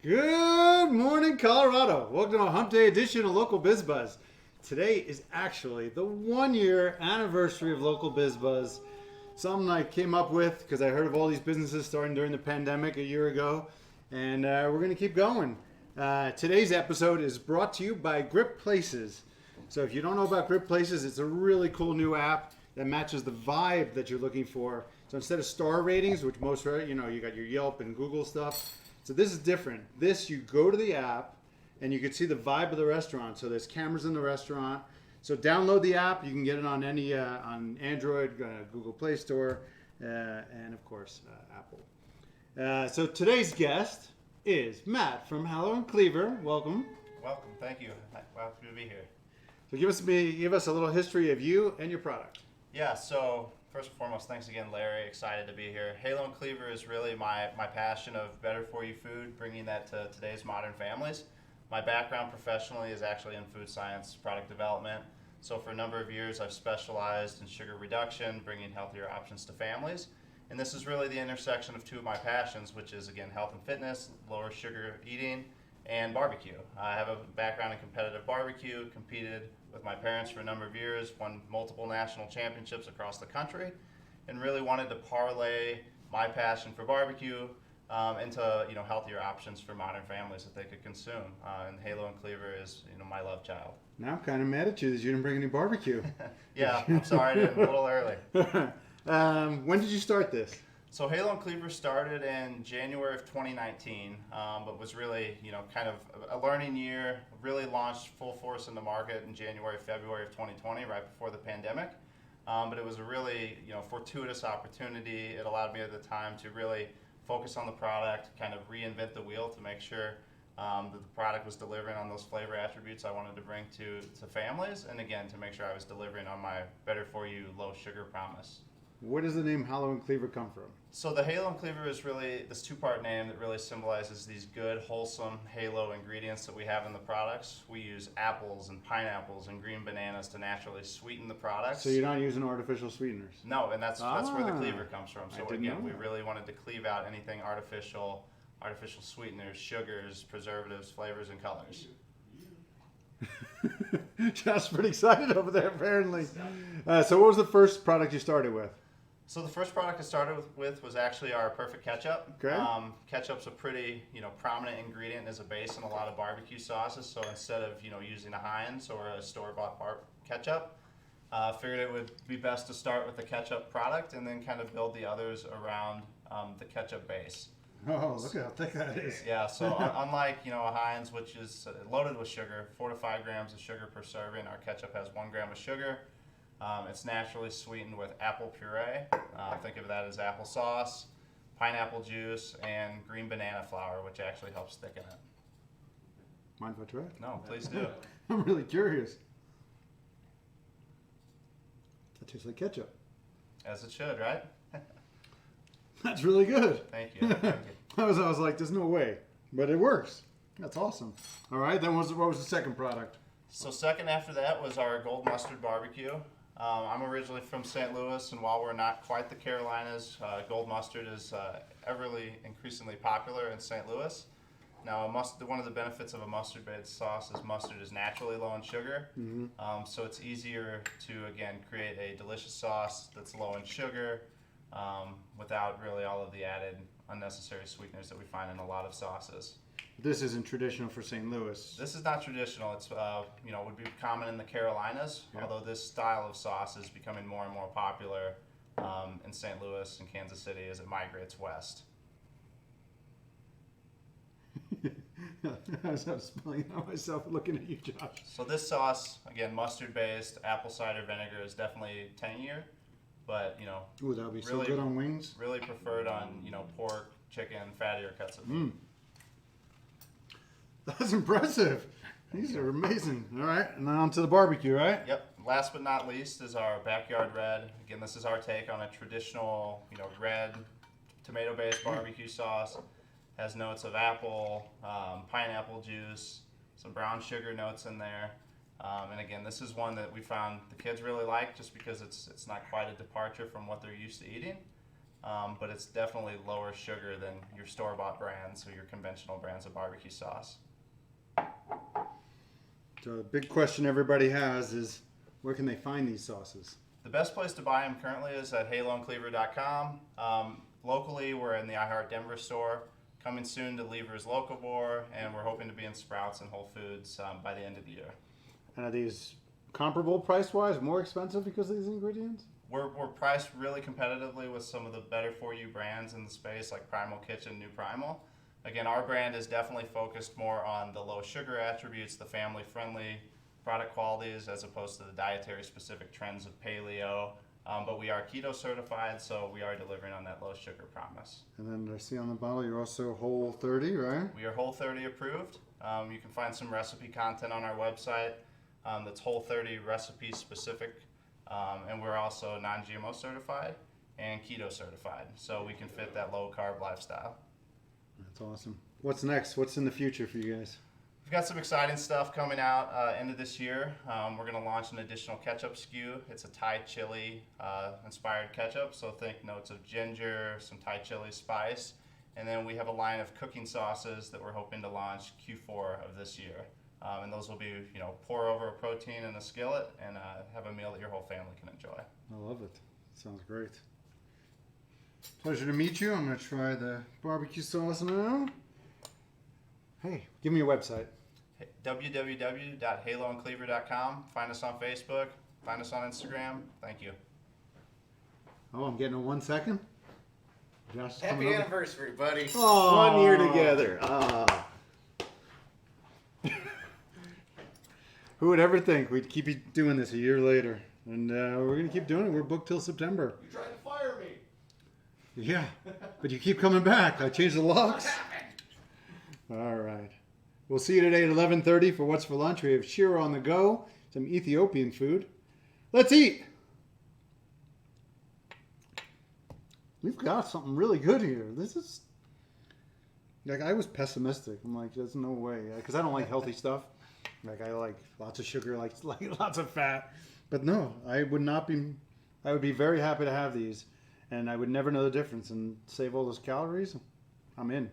Good morning, Colorado. Welcome to a Hump Day edition of Local Biz Buzz. Today is actually the 1-year anniversary of Local Biz Buzz. Something I came up with because I heard of all these businesses starting during the pandemic a year ago, and we're going to keep going. Today's episode is brought to you by Grip Places. So if you don't know about Grip Places, it's a really cool new app that matches the vibe that you're looking for. So instead of star ratings, which most, you got your Yelp and Google stuff. So this is different. This, you go to the app and you can see the vibe of the restaurant. So there's cameras in the restaurant. So download the app. You can get it on any on Android, Google Play Store, and of course Apple. So today's guest is Matt from Halloween Cleaver. Welcome. Welcome. Thank you. Happy to be here. So give us a little history of you and your product. Yeah. So first and foremost, thanks again, Larry. Excited to be here. Halloween Cleaver is really my passion of better for you food, bringing that to today's modern families. My background professionally is actually in food science, product development. So for a number of years, I've specialized in sugar reduction, bringing healthier options to families. And this is really the intersection of two of my passions, which is, again, health and fitness, lower sugar eating, and barbecue. I have a background in competitive barbecue, competed with my parents for a number of years, won multiple national championships across the country, and really wanted to parlay my passion for barbecue into healthier options for modern families that they could consume. And Halo and Cleaver is my love child. Now I'm kind of mad at you that you didn't bring any barbecue. Yeah, I'm sorry, I did a little early. When did you start this? So Halo and Cleaver started in January of 2019, but was really, kind of a learning year. Really launched full force in the market in January, February of 2020, right before the pandemic. But it was a really, fortuitous opportunity. It allowed me at the time to really focus on the product, kind of reinvent the wheel to make sure that the product was delivering on those flavor attributes I wanted to bring to families, and again, to make sure I was delivering on my better for you, low sugar promise. Where does the name Halloween Cleaver come from? So the Halo and Cleaver is really this two-part name that really symbolizes these good, wholesome Halo ingredients that we have in the products. We use apples and pineapples and green bananas to naturally sweeten the products. So you're not using artificial sweeteners? No, and that's where the cleaver comes from. So again, we that. really wanted to cleave out anything artificial sweeteners, sugars, preservatives, flavors, and colors. Josh's pretty excited over there, apparently. So what was the first product you started with? So the first product I started with was actually our Perfect Ketchup. Okay. Ketchup's a pretty, prominent ingredient as a base in a lot of barbecue sauces. So instead of, using a Heinz or a store-bought ketchup, figured it would be best to start with the ketchup product and then kind of build the others around the ketchup base. Oh, look how thick that is. Yeah, so unlike, a Heinz, which is loaded with sugar, 4 to 5 grams of sugar per serving, our ketchup has 1 gram of sugar. It's naturally sweetened with apple puree. Think of that as applesauce, pineapple juice, and green banana flour, which actually helps thicken it. Mind if I try? No, please do. I'm really curious. That tastes like ketchup. As it should, right? That's really good. Thank you. Thank you. I was like, there's no way. But it works. That's awesome. All right, then what was the second product? So second after that was our gold mustard barbecue. I'm originally from St. Louis, and while we're not quite the Carolinas, gold mustard is increasingly popular in St. Louis. Now, one of the benefits of a mustard-based sauce is mustard is naturally low in sugar, so it's easier to, again, create a delicious sauce that's low in sugar without really all of the added unnecessary sweeteners that we find in a lot of sauces. This isn't traditional for St. Louis. This is not traditional. It's would be common in the Carolinas, although this style of sauce is becoming more and more popular in St. Louis and Kansas City as it migrates west. I was spelling out myself looking at you, Josh. So this sauce, again, mustard-based, apple cider vinegar is definitely tangier, but Ooh, that would be really, so good on wings. Really preferred on pork, chicken, fattier cuts of meat. That's impressive. These are amazing. All right, and then on to the barbecue, right? Yep. Last but not least is our Backyard Red. Again, this is our take on a traditional, red tomato-based barbecue sauce. Has notes of apple, pineapple juice, some brown sugar notes in there. And again, this is one that we found the kids really like just because it's not quite a departure from what they're used to eating. but it's definitely lower sugar than your store-bought brands or your conventional brands of barbecue sauce. So the big question everybody has is, where can they find these sauces? The best place to buy them currently is at HaloandCleaver.com. Locally, we're in the iHeart Denver store. Coming soon to Lever's Locavore, and we're hoping to be in Sprouts and Whole Foods by the end of the year. And are these comparable price-wise, more expensive because of these ingredients? We're priced really competitively with some of the better-for-you brands in the space, like Primal Kitchen, New Primal. Again, our brand is definitely focused more on the low sugar attributes, the family-friendly product qualities, as opposed to the dietary-specific trends of paleo. But we are keto certified, so we are delivering on that low sugar promise. And then I see on the bottle you're also Whole 30, right? We are Whole 30 approved. You can find some recipe content on our website that's Whole 30 recipe specific. And we're also non-GMO certified and keto certified, so we can fit that low-carb lifestyle. That's awesome. What's next? What's in the future for you guys? We've got some exciting stuff coming out end of this year. We're going to launch an additional ketchup SKU. It's a Thai chili inspired ketchup, so think notes of ginger, some Thai chili spice. And then we have a line of cooking sauces that we're hoping to launch Q4 of this year. And those will be, pour over a protein in a skillet and have a meal that your whole family can enjoy. I love it. Sounds great. Pleasure to meet you. I'm going to try the barbecue sauce now. Hey, give me your website. www.haloandcleaver.com. Find us on Facebook. Find us on Instagram. Thank you. Oh, I'm getting a 1 second. Josh is coming Happy over. anniversary, buddy. Aw. 1 year together. Who would ever think we'd keep doing this a year later? And we're going to keep doing it. We're booked till September. You tried to fire me. Yeah, but you keep coming back. I changed the locks. All right. We'll see you today at 11:30 for What's for Lunch. We have Shira on the go, some Ethiopian food. Let's eat. We've got something really good here. This is... I was pessimistic. I'm like, there's no way. Because I don't like healthy stuff. I like lots of sugar, like lots of fat. But no, I would be very happy to have these. And I would never know the difference and save all those calories. I'm in.